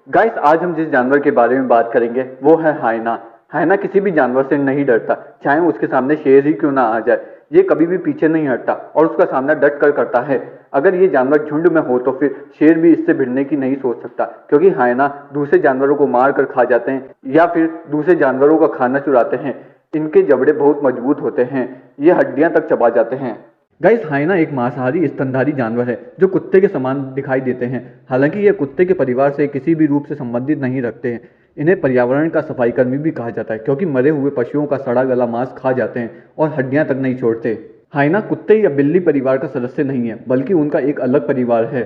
Guys, आज हम जिस जानवर के बारे में बात करेंगे वो है हाइना। हाइना किसी भी जानवर से नहीं डरता, चाहे उसके सामने शेर ही क्यों ना आ जाए। ये कभी भी पीछे नहीं हटता और उसका सामना डट कर करता है। अगर ये जानवर झुंड में हो तो फिर शेर भी इससे भिड़ने की नहीं सोच सकता, क्योंकि हाइना दूसरे जानवरों को मार कर खा जाते हैं या फिर दूसरे जानवरों का खाना चुराते हैं। इनके जबड़े बहुत मजबूत होते हैं, ये हड्डियां तक चबा जाते हैं। गाइस, हाइना एक मांसाहारी स्तनधारी जानवर है जो कुत्ते के समान दिखाई देते हैं। हालांकि ये कुत्ते के परिवार से किसी भी रूप से संबंधित नहीं रखते हैं। इन्हें पर्यावरण का सफाई कर्मी भी कहा जाता है, क्योंकि मरे हुए पशुओं का सड़ा गला मांस खा जाते हैं और हड्डियां तक नहीं छोड़ते। हाइना कुत्ते या बिल्ली परिवार का सदस्य नहीं है, बल्कि उनका एक अलग परिवार है,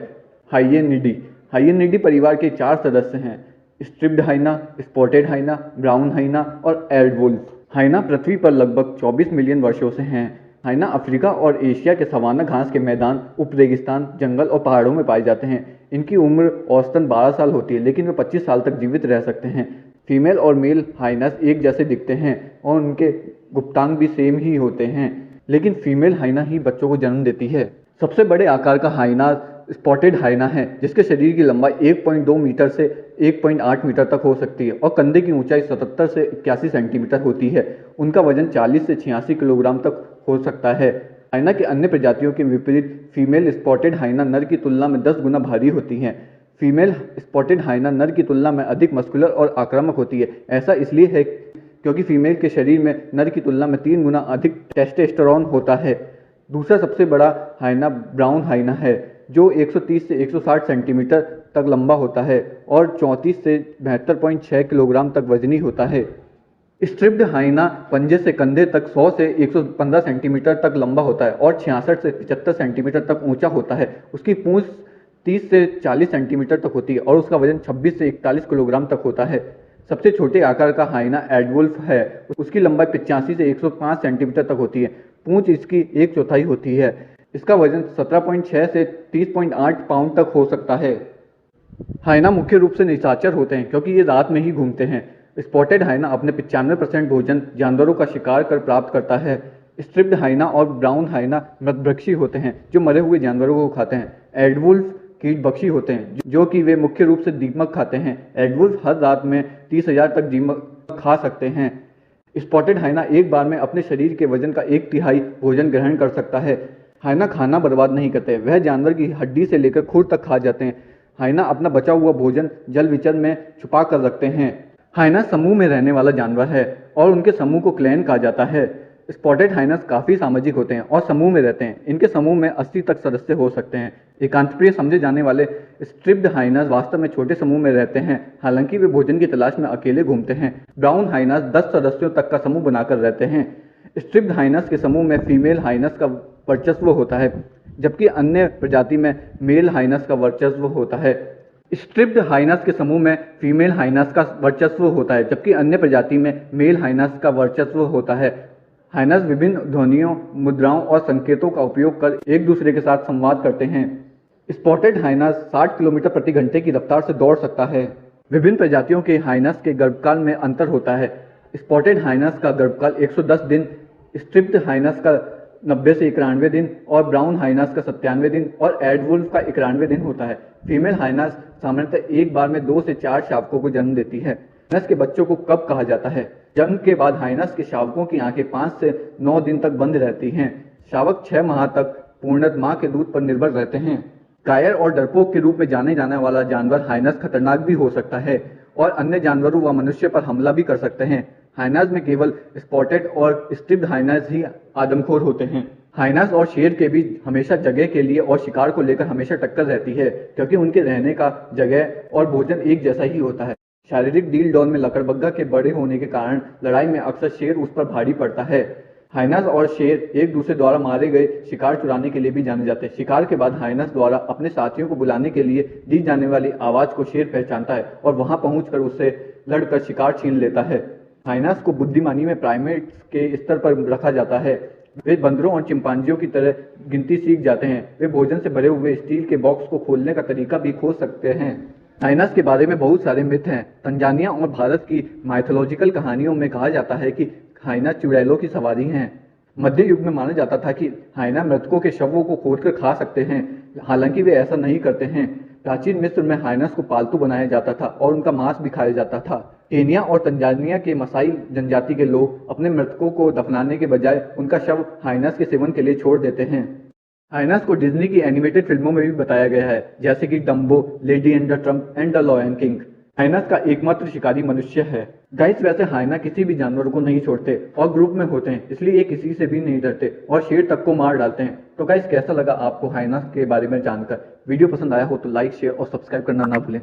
हाइएनिडी। हाइएनिडी परिवार के 4 सदस्य हैं: स्ट्रिप्ड हाइना, स्पॉटेड हाइना, ब्राउन हाइना और एयरवुल्फ। हाइना पृथ्वी पर लगभग 24 मिलियन वर्षों से हैं। हाइना अफ्रीका और एशिया के सवाना घास के मैदान, उपरेगिस्तान, जंगल और पहाड़ों में पाए जाते हैं। इनकी उम्र औसतन 12 साल होती है, लेकिन वे 25 साल तक जीवित रह सकते हैं। फीमेल और मेल हाइनास एक जैसे दिखते हैं और उनके गुप्तांग भी सेम ही होते हैं, लेकिन फीमेल हाइना ही बच्चों को जन्म देती है। सबसे बड़े आकार का हाइना स्पॉटेड हाइना है, जिसके शरीर की लंबाई 1.2 मीटर से 1.8 मीटर तक हो सकती है और कंधे की ऊंचाई 77 से 81 सेंटीमीटर होती है। उनका वजन 40 से 86 किलोग्राम तक हो सकता है। हाइना के अन्य प्रजातियों के विपरीत फीमेल स्पॉटेड हाइना नर की तुलना में 10 गुना भारी होती हैं। फीमेल स्पॉटेड हाइना नर की तुलना में अधिक मस्कुलर और आक्रामक होती है। ऐसा इसलिए है क्योंकि फीमेल के शरीर में नर की तुलना में 3 गुना अधिक टेस्टोस्टेरोन होता है। दूसरा सबसे बड़ा हाइना ब्राउन हाइना है, जो 130 से 160 सेंटीमीटर तक लंबा होता है और 34 से 72.6 किलोग्राम तक वजनी होता है। स्ट्रिप्ड हाइना पंजे से कंधे तक 100 से 115 सेंटीमीटर तक लंबा होता है और 66 से 75 सेंटीमीटर तक ऊंचा होता है। उसकी पूंछ 30 से 40 सेंटीमीटर तक होती है और उसका वजन 26 से 41 किलोग्राम तक होता है। सबसे छोटे आकार का हाइना एडवुल्फ है। उसकी लंबाई 85 से 105 सेंटीमीटर तक होती है। पूंछ इसकी 1/4 होती है। इसका वजन 17.6 से 30.8 पाउंड तक हो सकता है। हाइना मुख्य रूप से निशाचर होते हैं, क्योंकि ये रात में ही घूमते हैं। स्पॉटेड हाइना अपने 95% भोजन जानवरों का शिकार कर प्राप्त करता है। स्ट्रिप्ड हाइना और ब्राउन हाइना मृतभक्षी होते हैं, जो मरे हुए जानवरों को खाते हैं। एडवुल्फ कीटभक्षी होते हैं, जो कि वे मुख्य रूप से दीमक खाते हैं। एडवुल्फ हर रात में 30,000 तक दीमक खा सकते हैं। स्पॉटेड हाइना एक बार में अपने शरीर के वजन का 1/3 भोजन ग्रहण कर सकता है। हाइना खाना बर्बाद नहीं करते, वह जानवर की हड्डी से लेकर खुर तक खा जाते हैं। हाइना अपना बचा हुआ भोजन जल विचल में छुपा कर रखते हैं। हाइना समूह में रहने वाला जानवर है और उनके समूह को क्लैन कहा जाता है। स्पॉटेड हाइनस काफी सामाजिक होते हैं और समूह में रहते हैं। इनके समूह में 80 तक सदस्य हो सकते हैं। एकांतप्रिय समझे जाने वाले स्ट्रिप्ड हाइनस वास्तव में छोटे समूह में रहते हैं, हालांकि वे भोजन की तलाश में अकेले घूमते हैं। ब्राउन हाइनस 10 सदस्यों तक का समूह बनाकर रहते हैं। स्ट्रिप्ड हाइनस के समूह में फीमेल हाइनस का वर्चस्व होता है, जबकि अन्य प्रजाति में मेल हाइनस का वर्चस्व होता है। स्ट्रिप्ड हाइनस के समूह में फीमेल हाइनस का वर्चस्व होता है, जबकि अन्य प्रजाति में मेल हाइनस का वर्चस्व होता है। हाइनस विभिन्न ध्वनियों, मुद्राओं और संकेतों का उपयोग कर एक दूसरे के साथ संवाद करते हैं। स्पॉटेड हाइनस 60 किलोमीटर प्रति घंटे की रफ्तार से दौड़ सकता है। विभिन्न प्रजातियों के हाइनस के गर्भकाल में अंतर होता है। स्पॉटेड हाइनस का गर्भकाल 110 दिन, स्ट्रिप्ड हाइनस का 90 से 91 दिन और ब्राउन हाइनस का 97 दिन और एडवुल्फ का 91 दिन होता है। फीमेल हाइनस सामान्यतः एक बार में 2 से 4 शावकों को जन्म देती है। हाइनस के बच्चों को कब कहा जाता है? जन्म के बाद हाइनस के शावकों की आंखें 5 से 9 दिन तक बंद रहती हैं। शावक 6 माह तक पूर्णतः मां के दूध पर निर्भर रहते हैं। कायर और डरपोक के रूप में जाने जाने वाला जानवर हाइनस खतरनाक भी हो सकता है और अन्य जानवरों व मनुष्य पर हमला भी कर सकते हैं। हाइनस में केवल स्पॉटेड और स्ट्रिप्ड हाइनस ही आदमखोर होते हैं। हाइनस और शेर के बीच हमेशा जगह के लिए और शिकार को लेकर हमेशा टक्कर रहती है, क्योंकि उनके रहने का जगह और भोजन एक जैसा ही होता है। शारीरिक डील डॉल में लकड़बग्गा के बड़े होने के कारण लड़ाई में अक्सर शेर उस पर भारी पड़ता है। हाइनस और शेर एक दूसरे द्वारा मारे गए शिकार चुराने के लिए भी जाने जाते हैं। शिकार के बाद हाइनस द्वारा अपने साथियों को बुलाने के लिए दी जाने वाली आवाज को शेर पहचानता है और वहां पहुंचकर उससे लड़कर शिकार छीन लेता है। हाइनस को बुद्धिमानी में प्राइमेट्स के स्तर पर रखा जाता है। वे बंदरों और चिंपांजियों की तरह गिनती सीख जाते हैं। वे भोजन से भरे हुए स्टील के बॉक्स को खोलने का तरीका भी खोज सकते हैं। हाइनस के बारे में बहुत सारे मिथ हैं। तंजानिया और भारत की माइथोलॉजिकल कहानियों में कहा जाता है कि हाइनस चुड़ैलों की सवारी हैं। मध्य युग में माना जाता था कि हाइना मृतकों के शवों को खोदकर खा सकते हैं, हालांकि वे ऐसा नहीं करते हैं। प्राचीन मिस्र में हाइनस को पालतू बनाया जाता था और उनका मांस भी खाया जाता था। केनिया और तंजानिया के मसाई जनजाति के लोग अपने मृतकों को दफनाने के बजाय उनका शव हाइनस के सेवन के लिए छोड़ देते हैं। हाइनस को डिज्नी की एनिमेटेड फिल्मों में भी बताया गया है, जैसे कि Dumbo, lady and the Trump and the lion king. Highness का एकमात्र शिकारी मनुष्य है। गाइस, वैसे हाइना किसी भी जानवर को नहीं छोड़ते और ग्रुप में होते हैं, इसलिए ये किसी से भी नहीं डरते और शेर तक को मार डालते हैं। तो गाइस, कैसा लगा आपको हाइना के बारे में जानकर? वीडियो पसंद आया हो तो लाइक, शेयर और सब्सक्राइब करना ना भूलें।